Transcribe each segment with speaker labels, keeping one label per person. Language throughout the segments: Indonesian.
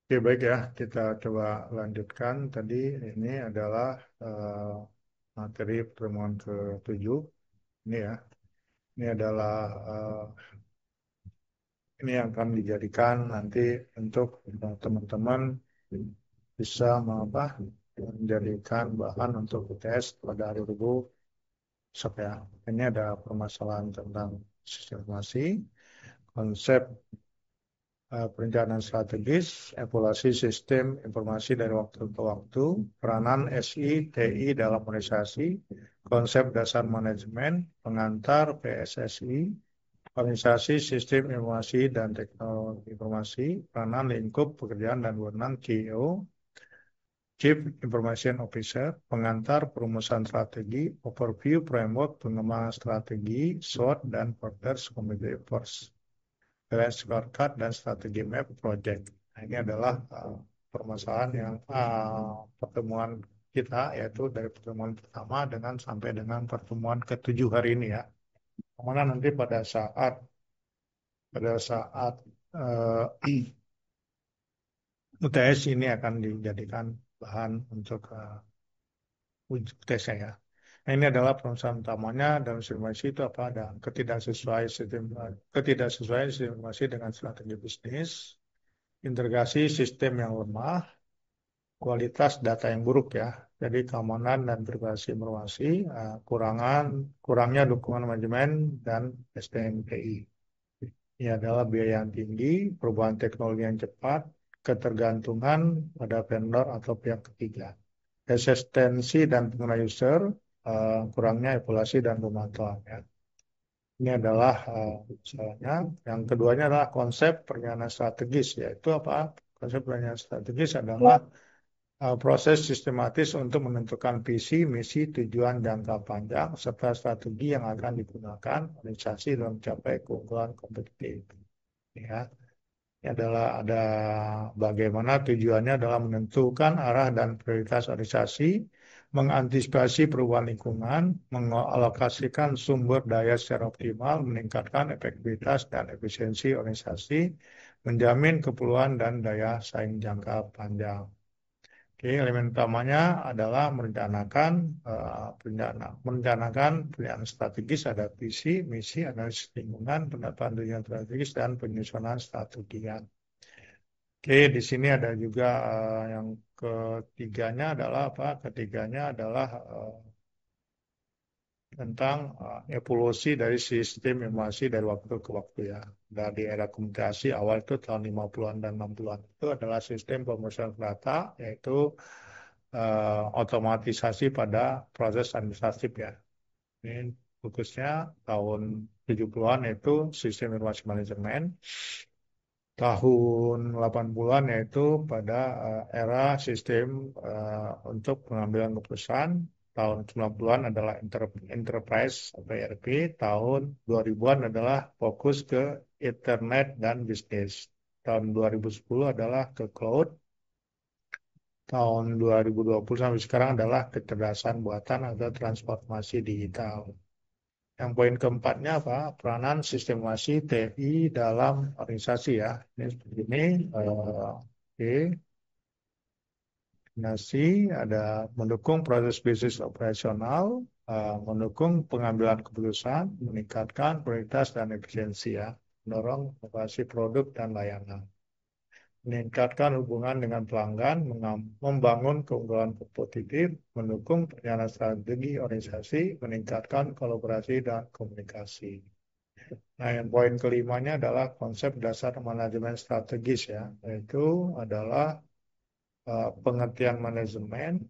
Speaker 1: Oke, baik ya. Kita coba lanjutkan. Tadi ini adalah materi pertemuan ke-7. Ini ya. Ini adalah ini yang akan dijadikan nanti untuk teman-teman bisa menjadikan bahan untuk tes pada hari Rabu besok ya. Ini ada permasalahan tentang sistem informasi, konsep perencanaan strategis, evaluasi sistem informasi dari waktu ke waktu, peranan SI, TI dalam organisasi, konsep dasar manajemen, pengantar PSSI, organisasi sistem informasi dan teknologi informasi, peranan lingkup pekerjaan dan wewenang CEO, Chief Information Officer, pengantar perumusan strategi, overview framework pengembangan strategi, SWOT, dan Porters Community Force. Scorecard dan strategi map project. Nah, ini adalah permasalahan yang pertemuan kita yaitu dari pertemuan pertama dengan sampai dengan pertemuan ke-7 hari ini ya. Mana nanti pada saat UTS ini akan dijadikan bahan untuk uji tesnya ya. Nah, ini adalah permasalahan utamanya dalam simulasi itu apa? Ada ketidaksesuaian sistem informasi dengan strategi bisnis, integrasi sistem yang lemah, kualitas data yang buruk ya. Jadi keamanan dan privasi informasi, kurangnya dukungan manajemen dan SDM/TI. Ini adalah biaya yang tinggi, perubahan teknologi yang cepat, ketergantungan pada vendor atau pihak ketiga. Resistensi dan pengguna user, kurangnya evaluasi dan pemantauan ya. Ini adalah misalnya. Yang keduanya adalah konsep perencanaan strategis, yaitu apa? Konsep perencanaan strategis adalah proses sistematis untuk menentukan visi, misi, tujuan jangka panjang, serta strategi yang akan digunakan organisasi dalam mencapai keunggulan kompetitif. Ya, ini adalah ada bagaimana tujuannya adalah menentukan arah dan prioritas organisasi, mengantisipasi perubahan lingkungan, mengalokasikan sumber daya secara optimal, meningkatkan efektivitas dan efisiensi organisasi, menjamin keperluan dan daya saing jangka panjang. Oke, elemen utamanya adalah merencanakan pilihan strategis, ada visi, misi, analisis lingkungan, penetapan tujuan strategis, dan penyusunan strategi. Oke, di sini ada juga yang ketiganya adalah apa? Ketiganya adalah tentang evolusi dari sistem informasi dari waktu ke waktu ya. Dari era komunikasi awal itu tahun 50-an dan 60-an itu adalah sistem pemrosesan data, yaitu otomatisasi pada proses administratif ya. Ini fokusnya tahun 70-an yaitu sistem informasi manajemen. Tahun 80-an yaitu pada era sistem untuk pengambilan keputusan. Tahun 90-an adalah enterprise atau ERP. Tahun 2000-an adalah fokus ke internet dan bisnis. Tahun 2010 adalah ke cloud. Tahun 2020 sampai sekarang adalah kecerdasan buatan atau transformasi digital. Yang poin keempatnya apa? Peranan sistemasi TI dalam organisasi ya. Ini seperti ini. Oke. Koordinasi ada mendukung proses bisnis operasional, mendukung pengambilan keputusan, meningkatkan kualitas dan efisiensi ya, mendorong inovasi produk dan layanan, meningkatkan hubungan dengan pelanggan, membangun keunggulan kompetitif, mendukung perencanaan strategi organisasi, meningkatkan kolaborasi dan komunikasi. Nah, yang poin kelimanya adalah konsep dasar manajemen strategis ya, yaitu adalah pengertian manajemen,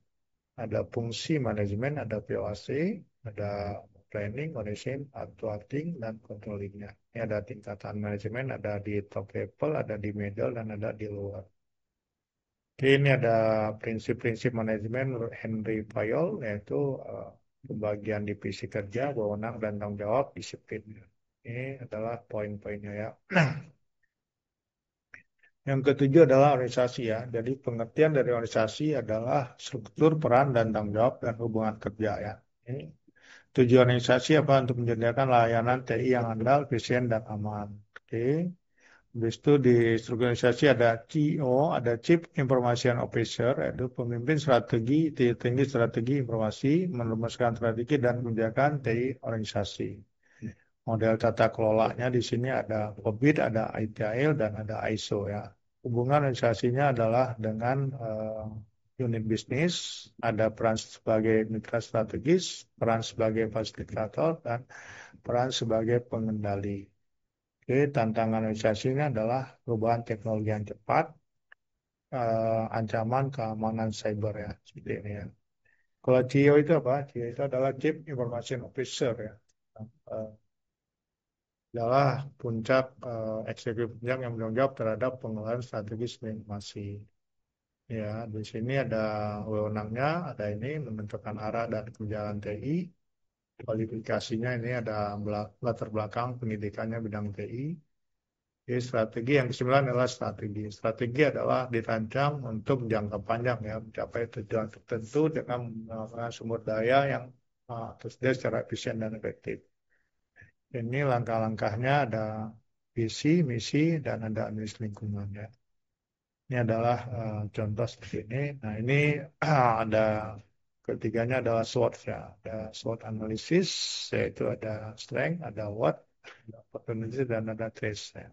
Speaker 1: ada fungsi manajemen, ada POC, ada planning, management, actuating, dan controllingnya. Ini ada tingkatan manajemen, ada di top level, ada di middle, dan ada di lower. Oke, ini ada prinsip-prinsip manajemen menurut Henry Fayol, yaitu pembagian divisi kerja, wewenang, dan tanggung jawab, disiplin. Ini adalah poin-poinnya ya. Yang ketujuh adalah organisasi ya. Jadi pengertian dari organisasi adalah struktur, peran, dan tanggung jawab dan hubungan kerja ya. Ini tujuan organisasi apa? Untuk menyediakan layanan TI yang andal, efisien, dan aman. Oke. Habis itu di struktur organisasi ada CEO, ada Chief Information Officer, yaitu pemimpin strategi, tinggi strategi informasi, merumuskan strategi dan kebijakan TI organisasi. Model tata kelolanya di sini ada COVID, ada ITIL, dan ada ISO ya. Hubungan organisasinya adalah dengan unit bisnis, ada peran sebagai mitra strategis, peran sebagai fasilitator, dan peran sebagai pengendali. Oke, tantangan organisasinya adalah perubahan teknologi yang cepat, ancaman keamanan cyber ya, seperti ini ya. Kalau CEO itu apa? CEO itu adalah Chief Information Officer ya. Eh, adalah puncak eksekutif puncak yang bertanggung jawab terhadap pengelolaan strategis informasi. Ya, di sini ada wewenangnya, ada ini menentukan arah dan kebijakan TI. Kualifikasinya ini ada latar belakang pendidikannya bidang TI. Jadi strategi yang kesembilan adalah strategi. Strategi adalah dirancang untuk jangka panjang ya, mencapai tujuan tertentu dengan menggunakan sumber daya yang tersedia secara efisien dan efektif. Ini langkah-langkahnya ada visi, misi, dan ada analis lingkungan ya. Ini adalah contoh seperti ini. Nah ini ada ketiganya adalah SWOT ya. Ada SWOT analysis, yaitu ada strength, ada what, ada opportunity, dan ada trace ya.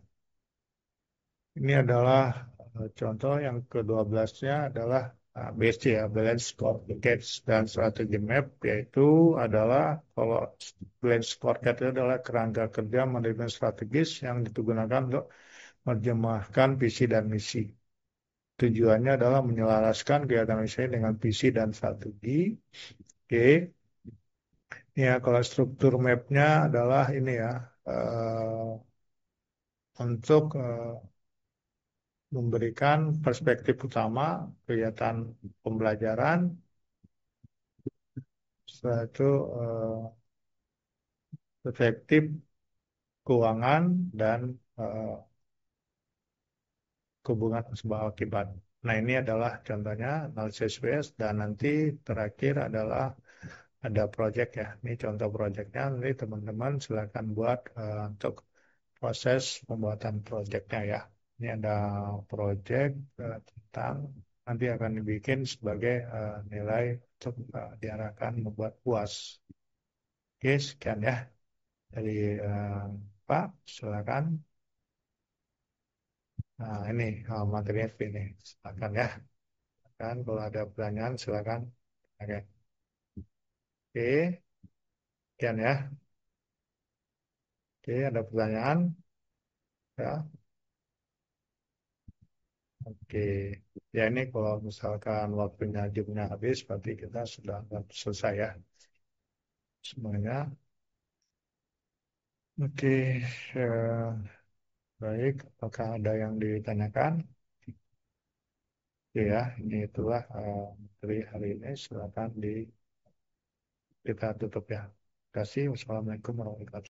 Speaker 1: Ini adalah contoh yang ke-12-nya adalah BSC ya, Balance Scorecard dan Strategi Map, yaitu adalah kalau Balance Scorecard itu adalah kerangka kerja manajemen strategis yang digunakan untuk menerjemahkan visi dan misi. Tujuannya adalah menyelaraskan kegiatan misi dengan visi dan strategi. Oke, ya kalau struktur mapnya adalah ini ya, untuk memberikan perspektif utama kegiatan pembelajaran, setelah itu efektif keuangan dan eh, hubungan sebab akibat. Nah ini adalah contohnya analisis base dan nanti terakhir adalah ada project ya. Ini contoh projectnya. Nanti teman-teman silakan buat untuk proses pembuatan projectnya ya. Ini ada project tentang nanti akan dibikin sebagai nilai untuk diarahkan membuat puas. Oke, sekian ya dari Pak. Silakan. Nah, ini materinya ini. Silakan ya. Kan kalau ada pertanyaan silakan. Oke. Oke, sekian ya. Oke, ada pertanyaan? Ya. Oke. Ya ini kalau misalkan waktunya jamnya habis, berarti kita sudah selesai ya semuanya. Oke, eh, baik. Apakah ada yang ditanyakan? Oke ya, ini itulah materi hari ini. Silakan kita tutup ya. Terima kasih. Wassalamualaikum warahmatullahi wabarakatuh.